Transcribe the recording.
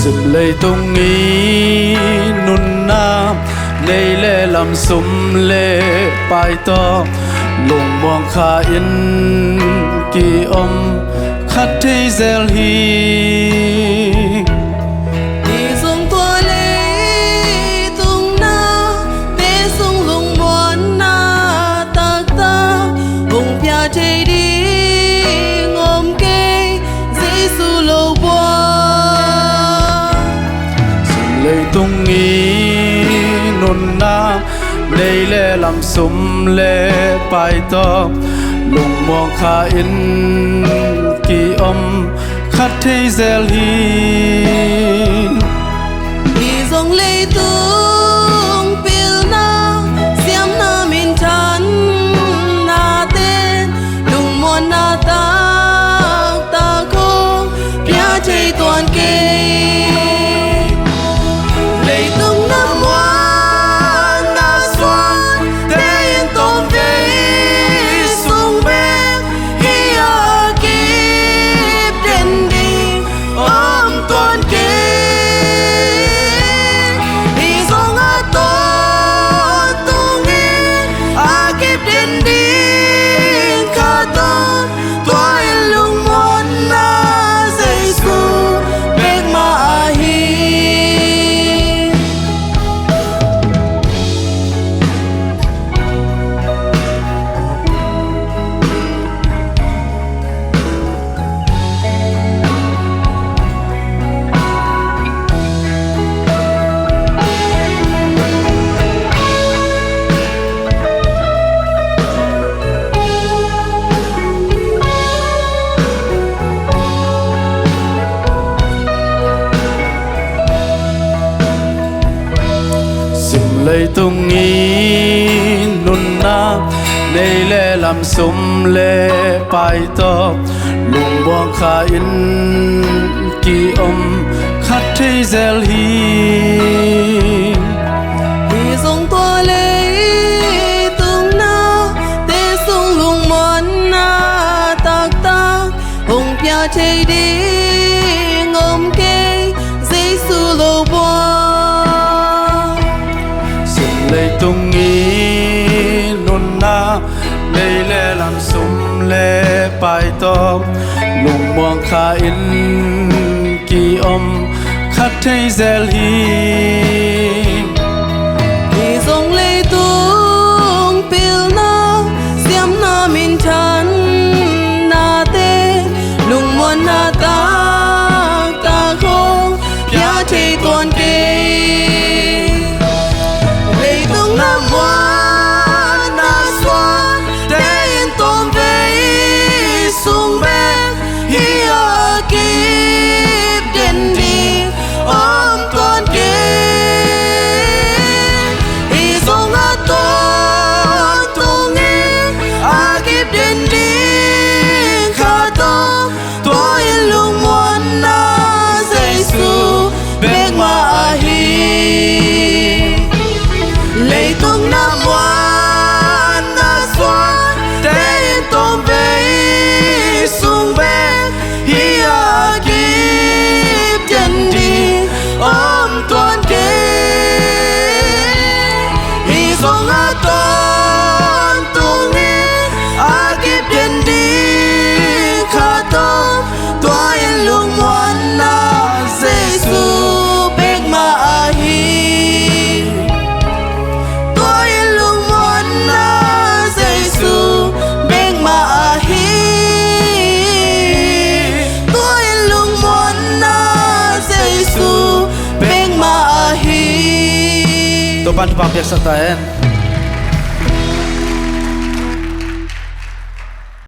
sum lei tung nghi nun na nei le lam sum le pai to lung buang kha in ki om khát thế zel hi đi sung tua lei tung na te sung lung buan na tak ta hùng pia chei đi ngom ke Giêsu lâu bua sum lei tung nghi nun na nei le lam sum le pai to lung buang kha in ki om khát thế zel hi đi dòng lei tung pil na xiêm na min chan na tên lung muan na ta ko pia chei tuan ke lei tung na muan na xuan te in tom ve sung be hi a kip den đi om tuan ke đi dòng a to tung in a kip den đi kha ton tua in lung muan na Giêsu bek ma a hi sum lei tung nghi nun na nei le lam sum le pai to lung buang kha in ki om khát thế zel hi đi dòng tua lei tung na te sung lung muan na tak hùng pia chei đi ngom ke Giêsu lâu bua sum lei tung nghi nun na nei le lam sum le pai to lung buang kha in ki om khát thế zel hi đi dòng lei tung pil na xiêm na min chan na te lung muan na ta ko pia chei tuan ke lei tung na muan na xuan te in tom ve sung be hi a kip den đi om tuan ke đi dòng a to tung in a kip den đi kha to tua in lung muan na Giêsu bek ma a hi lei tung na muan na xuan te in tom ve sung be hi a kip den đi om tuan ke hi dòng a to tung in a kip den đi kha to tua in lung muan na Giêsu bek ma a hi tua in lung muan na Giêsu bek ma a hi tua in lung muan na Giêsu bek ma a hi to ban pa pek sa ta en